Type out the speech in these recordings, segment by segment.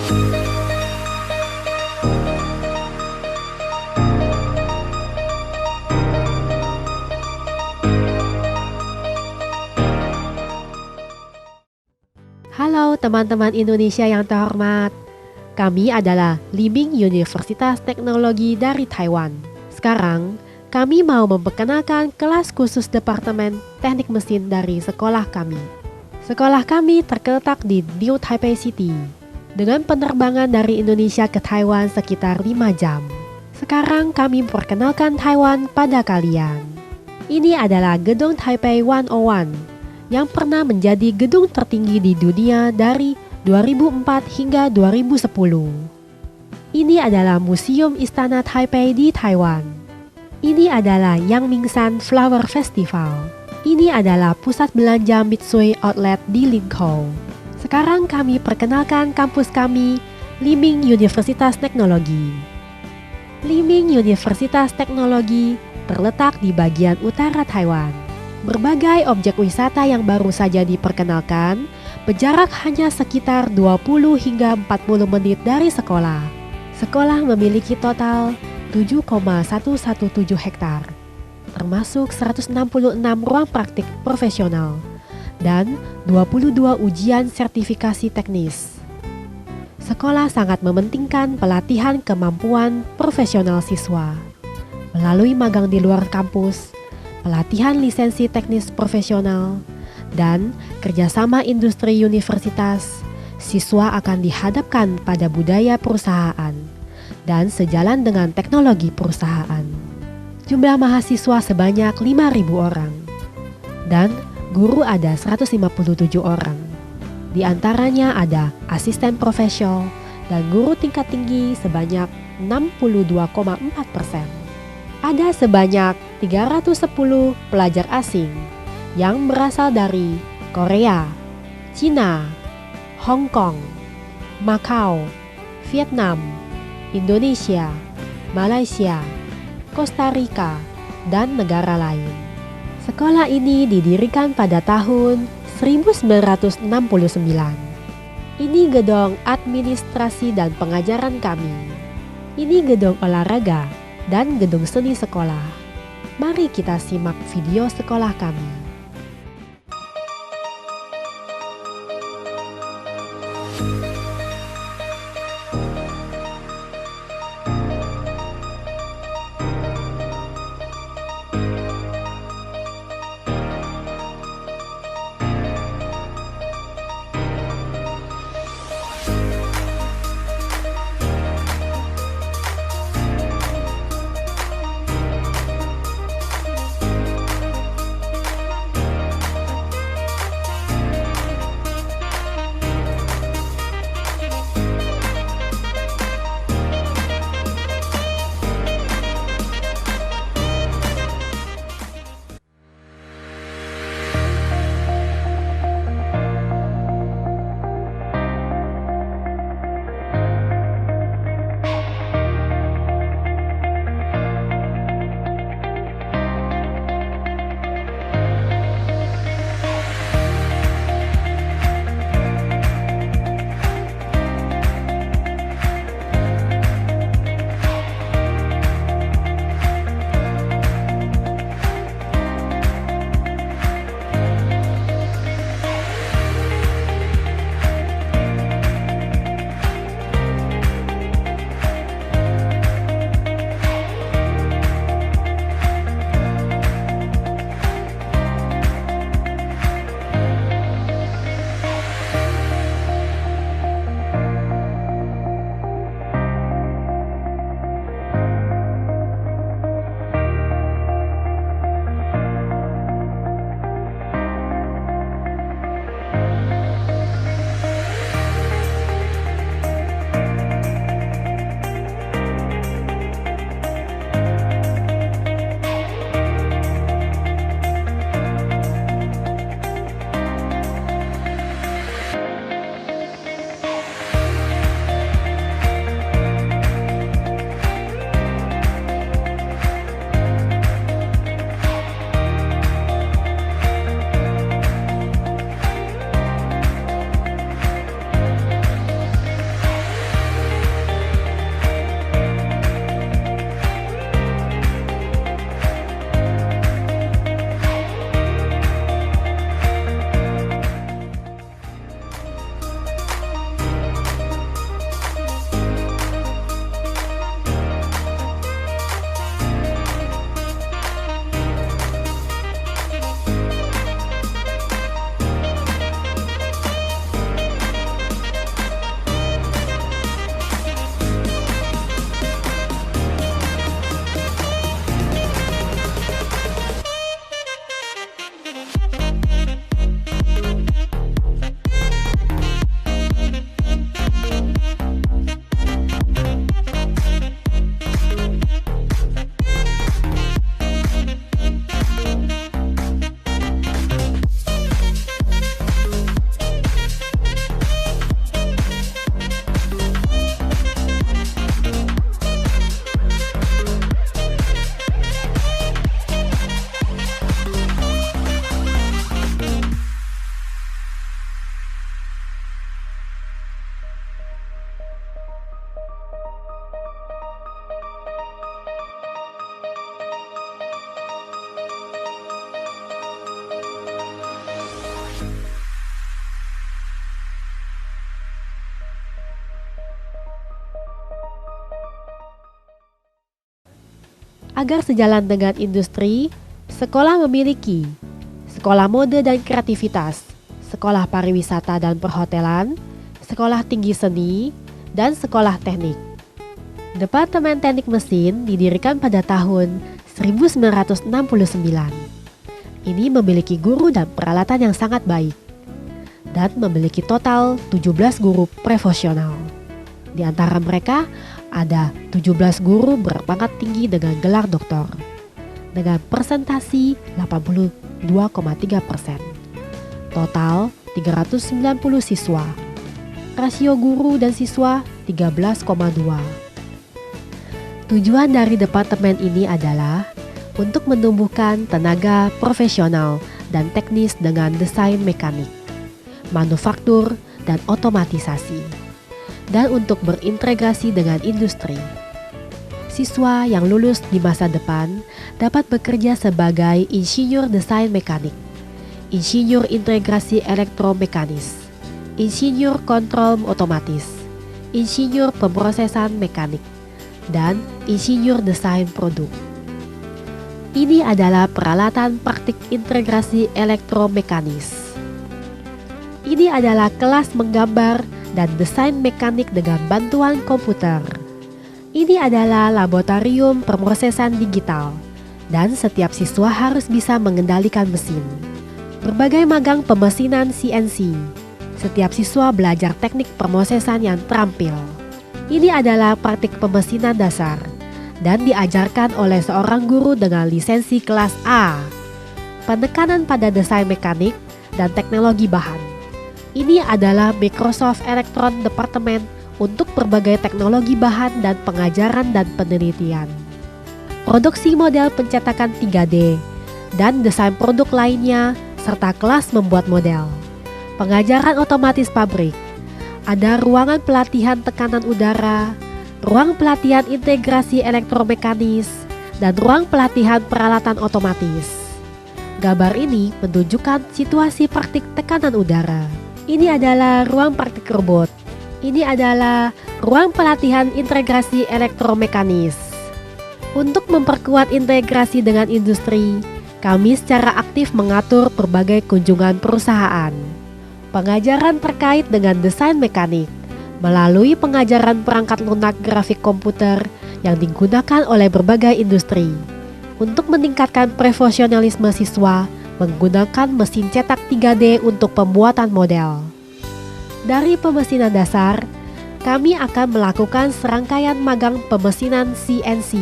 Halo teman-teman Indonesia yang terhormat. Kami adalah Liming Universitas Teknologi dari Taiwan. Sekarang, kami mau memperkenalkan kelas khusus Departemen Teknik Mesin dari sekolah kami. Sekolah kami terletak di New Taipei City, dengan penerbangan dari Indonesia ke Taiwan sekitar 5 jam. Sekarang kami memperkenalkan Taiwan pada kalian. Ini adalah Gedung Taipei 101, yang pernah menjadi gedung tertinggi di dunia dari 2004 hingga 2010. Ini adalah Museum Istana Taipei di Taiwan. Ini adalah Yangmingshan Flower Festival. Ini adalah pusat belanja Mitsui Outlet di Linkou. Sekarang kami perkenalkan kampus kami, Liming Universitas Teknologi. Liming Universitas Teknologi terletak di bagian utara Taiwan. Berbagai objek wisata yang baru saja diperkenalkan berjarak hanya sekitar 20 hingga 40 menit dari sekolah. Sekolah memiliki total 7,117 hektar, termasuk 166 ruang praktik profesional dan 22 ujian sertifikasi teknis. Sekolah sangat mementingkan pelatihan kemampuan profesional siswa melalui magang di luar kampus, pelatihan lisensi teknis profesional, dan kerjasama industri universitas. Siswa akan dihadapkan pada budaya perusahaan dan sejalan dengan teknologi perusahaan. Jumlah mahasiswa sebanyak 5.000 orang dan guru ada 157 orang. Di antaranya ada asisten profesional dan guru tingkat tinggi sebanyak 62,4%. Ada sebanyak 310 pelajar asing yang berasal dari Korea, Cina, Hong Kong, Macau, Vietnam, Indonesia, Malaysia, Kosta Rika, dan negara lain. Sekolah ini didirikan pada tahun 1969. Ini gedung administrasi dan pengajaran kami. Ini gedung olahraga dan gedung seni sekolah. Mari kita simak video sekolah kami. Agar sejalan dengan industri, sekolah memiliki sekolah mode dan kreativitas, sekolah pariwisata dan perhotelan, sekolah tinggi seni, dan sekolah teknik. Departemen Teknik Mesin didirikan pada tahun 1969. Ini memiliki guru dan peralatan yang sangat baik dan memiliki total 17 guru profesional. Di antara mereka ada 17 guru berpangkat tinggi dengan gelar doktor dengan persentasi 82,3%. Total 390 siswa. Rasio guru dan siswa 13,2. Tujuan dari departemen ini adalah untuk menumbuhkan tenaga profesional dan teknis dengan desain mekanik, manufaktur, dan otomatisasi, dan untuk berintegrasi dengan industri. Siswa yang lulus di masa depan dapat bekerja sebagai insinyur desain mekanik, insinyur integrasi elektromekanis, insinyur kontrol otomatis, insinyur pemrosesan mekanik, dan insinyur desain produk. Ini adalah peralatan praktik integrasi elektromekanis. Ini adalah kelas menggambar dan desain mekanik dengan bantuan komputer. Ini adalah laboratorium pemrosesan digital, dan setiap siswa harus bisa mengendalikan mesin. Berbagai magang pemesinan CNC. Setiap siswa belajar teknik pemrosesan yang terampil. Ini adalah praktik pemesinan dasar dan diajarkan oleh seorang guru dengan lisensi kelas A. Penekanan pada desain mekanik dan teknologi bahan. Ini adalah Microsoft Electron Department untuk berbagai teknologi bahan dan pengajaran dan penelitian. Produksi model pencetakan 3D dan desain produk lainnya serta kelas membuat model. Pengajaran otomatis pabrik. Ada ruangan pelatihan tekanan udara, ruang pelatihan integrasi elektromekanis, dan ruang pelatihan peralatan otomatis. Gambar ini menunjukkan situasi praktik tekanan udara. Ini adalah ruang praktik robot. Ini adalah ruang pelatihan integrasi elektromekanis. Untuk memperkuat integrasi dengan industri, kami secara aktif mengatur berbagai kunjungan perusahaan. Pengajaran terkait dengan desain mekanik melalui pengajaran perangkat lunak grafik komputer yang digunakan oleh berbagai industri untuk meningkatkan profesionalisme siswa menggunakan mesin cetak 3D untuk pembuatan model. Dari pemesinan dasar, kami akan melakukan serangkaian magang pemesinan CNC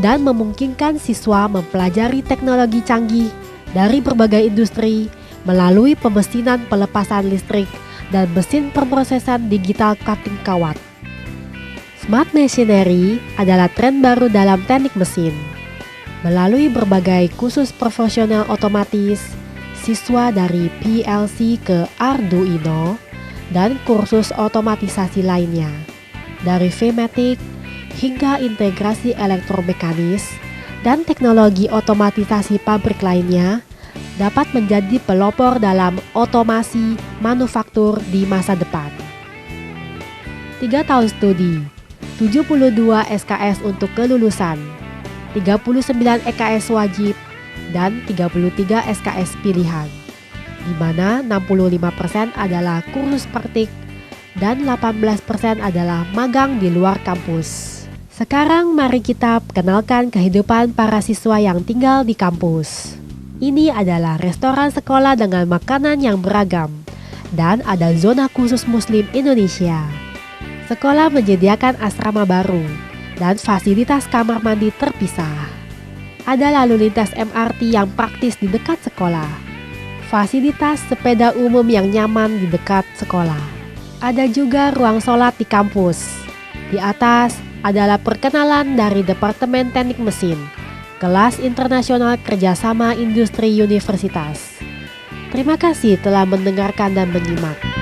dan memungkinkan siswa mempelajari teknologi canggih dari berbagai industri melalui pemesinan pelepasan listrik dan mesin pemrosesan digital cutting kawat. Smart machinery adalah tren baru dalam teknik mesin. Melalui berbagai kursus profesional otomatis, siswa dari PLC ke Arduino, dan kursus otomatisasi lainnya, dari Vmatic hingga integrasi elektromekanis dan teknologi otomatisasi pabrik lainnya, dapat menjadi pelopor dalam otomasi manufaktur di masa depan. 3 tahun studi, 72 SKS untuk kelulusan, 39 EKS wajib, dan 33 SKS pilihan, di mana 65% adalah kursus praktik dan 18% adalah magang di luar kampus. Sekarang mari kita kenalkan kehidupan para siswa yang tinggal di kampus. Ini adalah restoran sekolah dengan makanan yang beragam dan ada zona khusus Muslim Indonesia. Sekolah menyediakan asrama baru dan fasilitas kamar mandi terpisah. Ada lalu lintas MRT yang praktis di dekat sekolah. Fasilitas sepeda umum yang nyaman di dekat sekolah. Ada juga ruang sholat di kampus. Di atas adalah perkenalan dari Departemen Teknik Mesin, kelas internasional kerjasama industri universitas. Terima kasih telah mendengarkan dan menyimak.